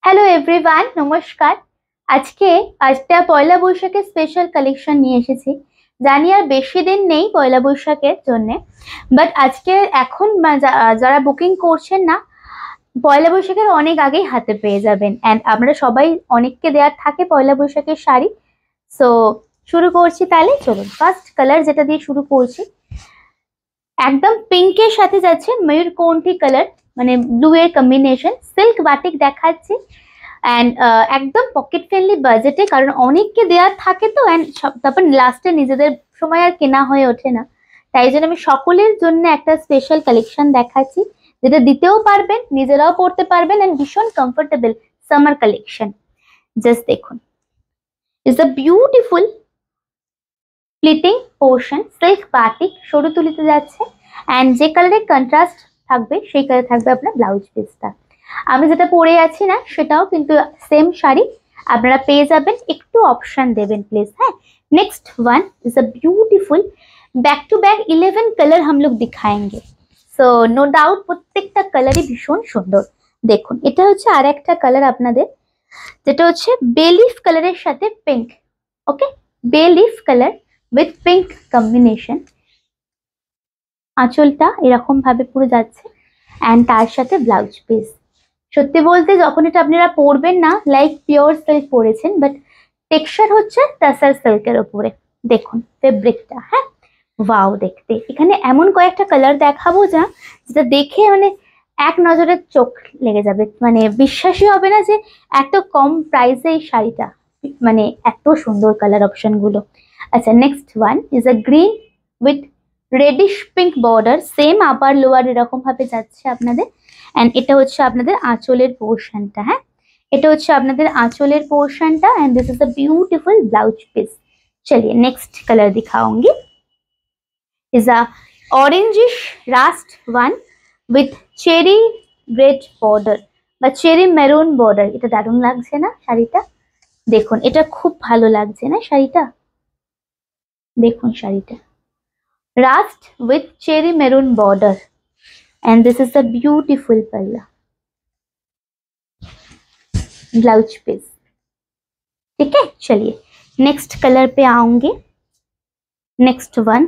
Hello everyone, নমস্কার। আজকে একটা পয়লা বৈশাখের স্পেশাল কালেকশন নিয়ে এসেছি। জানি আর বেশি দিন নেই পয়লা বৈশাখের জন্য, বাট আজকে এখন যারা বুকিং করছেন না, পয়লা বৈশাখের অনেক আগেই হাতে পেয়ে যাবেন। অ্যান্ড আমরা সবাই অনেককে দেওয়ার থাকে পয়লা বৈশাখের শাড়ি। সো শুরু করছি, তাহলে চলুন। ফার্স্ট কালার যেটা দিয়ে শুরু করছি, একদম পিঙ্কের সাথে যাচ্ছে ময়ূরকণ্ঠী কালার, মানে ব্লু এর কম্বিনেশন। সিল্ক বাটিক দেখাচ্ছে অ্যান্ড একদম পকেট ফ্রেন্ডলি বাজেটে, কারণ অনেককে দেওয়ার থাকে তো। অ্যান্ড তারপর লাস্টে নিজেদের সময় আর কেনা হয়ে ওঠে না, তাই জন্য আমি সকলের জন্য একটা স্পেশাল কালেকশন দেখাচ্ছি, যেটা দিতেও পারবেন, নিজেরাও পড়তে পারবেন, অ্যান্ড ভীষণ কমফোর্টেবল সামার কালেকশন। জাস্ট দেখুন, is a beautiful pleating portion, silk batik সরু তুলিতে যাচ্ছে। অ্যান্ড যে কালারের কন্ট্রাস্ট থাকবে সেই কালার থাকবে আপনার ব্লাউজ পিসটা। আমি যেটা পরে আছি না সেটাও কিন্তু সেম শাড়ি, আপনারা পেয়ে যাবেন। একটু অপশন দেবেন প্লিজ। হ্যাঁ, next one is a beautiful back to back 11 colour हम लोग दिखाएंगे। সো নো ডাউট প্রত্যেকটা কালারই ভীষণ সুন্দর। দেখুন, এটা হচ্ছে আর একটা কালার আপনাদের, যেটা হচ্ছে বেলিফ কালারের সাথে pink. Okay, bailiff colour with pink combination. আঁচলটা এরকম ভাবে পুরো যাচ্ছে, অ্যান্ড তার সাথে ব্লাউজ পিস। সত্যি বলতে যখন এটা আপনারা পরবেন না, লাইক পিওর সিল্ক পরেছেন, বাট টেক্সচার হচ্ছে টাসার সিল্কের উপরে। দেখুন ফেব্রিকটা, হ্যাঁ ওয়াও দেখতে। এখানে এমন কয়েকটা কালার দেখাবো যেটা দেখে মানে এক নজরে চোখ লেগে যাবে, মানে বিশ্বাসই হবে না যে এত কম প্রাইসে এই শাড়িটা, মানে এত সুন্দর কালার অপশন গুলো। আচ্ছা, next one is a green with radish pink border, same upper lower এরকম ভাবে যাচ্ছে আপনাদের। এন্ড এটা হচ্ছে আপনাদের আঁচলের পোর্শনটা। হ্যাঁ, এটা হচ্ছে আপনাদের আঁচলের পোর্শনটা, and this is a beautiful blouse piece. चलिए नेक्स्ट कलर दिखाऊंगी, is a orangish rust one with cherry red border বা চেরি মেরুন বর্ডার। এটা দারুণ লাগছে না শাড়িটা? দেখুন, এটা খুব ভালো লাগছে না শাড়িটা? দেখুন শাড়িটা, rust with cherry maroon border, and this is a beautiful palla blouse piece. ठीक है, चलिए नेक्स्ट कलर पे आऊंगी। Next one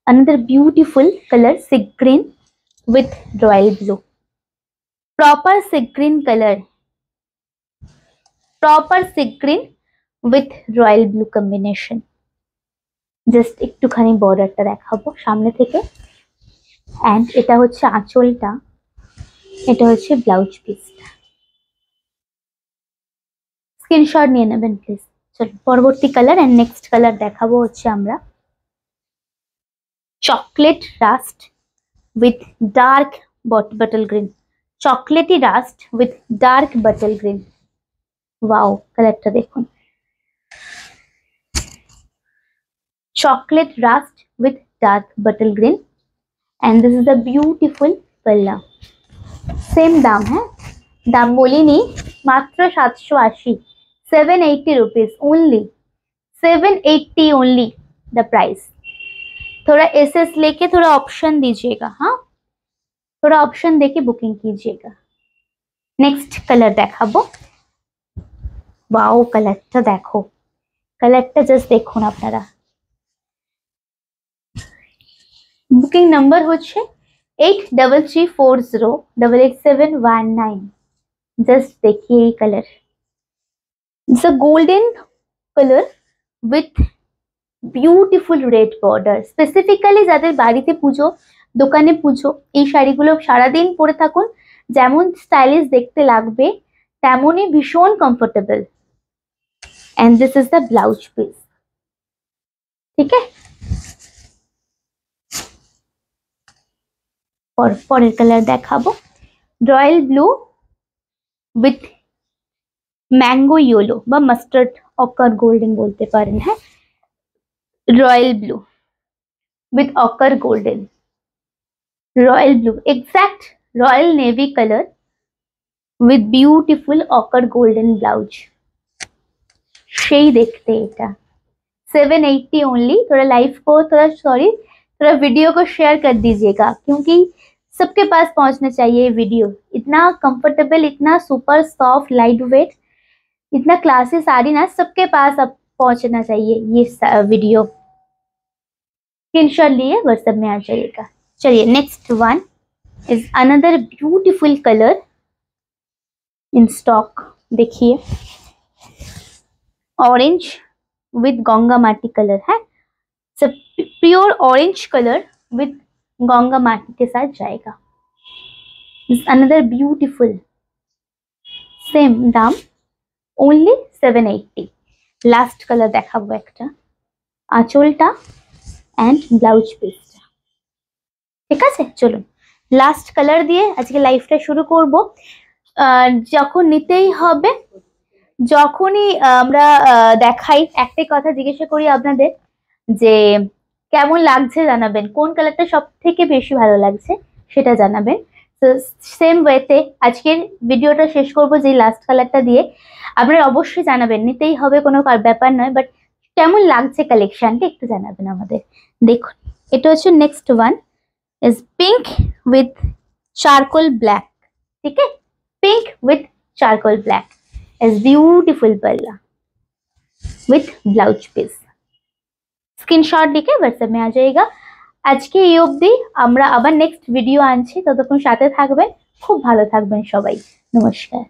another beautiful colour, sea green with royal blue, proper sea green colour, proper sea green with royal blue combination. Just একটুখানি বর্ডারটা দেখাবো সামনে থেকে, অ্যান্ড এটা হচ্ছে আঁচলটা, এটা হচ্ছে ব্লাউজ পিসটা। স্ক্রিনশট নিয়ে নেবেন প্লিজ। চলো পরবর্তী কালার এন্ড নেক্সট কালার দেখাবো হচ্ছে আমরা chocolate rust with dark bottle green, chocolatey rust with dark bottle green. Wow কালারটা দেখুন, chocolate rust with dark bottle green, and this is a beautiful palla. Same দাম, হ্যাঁ দাম বলিনি, মাত্র 780, 780 rupees only, 780 only the price. थोड़ा एसएस लेके थोड़ा ऑप्शन दीजिएगा, हाँ थोड़ा ऑप्शन देके बुकिंग कीजिएगा। नेक्स्ट कलर দেখাবো। वाओ কালারটা দেখো, কালারটা জাস্ট দেখুন আপনারা। বুকিং নাম্বার হচ্ছে 8334088719। জাস্ট देखिए ये colour, it's a golden colour with beautiful red border. Specifically যাদের বাড়িতে পুজো, দোকানে পুজো, এই শাড়িগুলো সারাদিন পরে থাকুন, যেমন স্টাইলিশ দেখতে লাগবে তেমনই ভীষণ comfortable. And this is the blouse piece. ঠিক আছে, পরের কালার দেখাবো, royal blue with mango yellow বা মাস্টার্ড অকার গোল্ডেন বলতে পারেন। হ্যাঁ, royal blue with ochre golden, royal blue, exact royal navy color with beautiful ochre golden blouse। সেই देखते এটা 780 ओनली। थोड़ा लाइव को थोड़ा सॉरी थोड़ा वीडियो को शेयर कर दीजिएगा, क्योंकि सबके पास पहुंचना चाहिए ये वीडियो। इतना कंफर्टेबल, इतना सुपर सॉफ्ट, लाइट वेट, इतना क्लासी साड़ी ना सबके पास अब पहुंचना चाहिए ये वीडियो। स्क्रीनशॉट लिए व्हाट्सएप में आ जाइएगा। चलिए next one is another beautiful colour in stock. देखिए ऑरेंज विद गंगा माटी कलर है, सब pure orange colour with Ganga माटी के साथ जाएगा। अनदर ब्यूटीफुल, सेम दाम ओनली 780। लास्ट कलर देखाबो একটা, আঁচলটা এন্ড ব্লাউজ পিসটা। ঠিক আছে, চলুন লাস্ট কালার দিয়ে আজকে লাইফটা শুরু করব। যখন নিতেই হবে, যখনই আমরা দেখাই একটাই কথা জিজ্ঞাসা করি আপনাদের যে কেমন লাগছে জানাবেন, কোন কালারটা সব থেকে বেশি ভালো লাগছে সেটা জানাবেন। তো সেম ওয়েতে আজকের ভিডিওটা শেষ করব যে লাস্ট কালারটা দিয়ে। আপনারা অবশ্যই জানাবেন, নিতেই হবে কোনো ব্যাপার নয়, বাট কেমন লাগছে কালেকশনটা একটু জানাবেন আমাদের। দেখুন এটা হচ্ছে next one is pink with charcoal black. ঠিক আছে, pink with charcoal black is beautiful पल्ला विथ ब्लाउज पीस। स्क्रीनशॉट लिखे व्हाट्सएप में आ जाएगा। আজকে এই অবধি, আমরা আবার নেক্সট ভিডিও আনছি, ততক্ষণ সাথে থাকবেন, খুব ভালো থাকবেন সবাই। নমস্কার।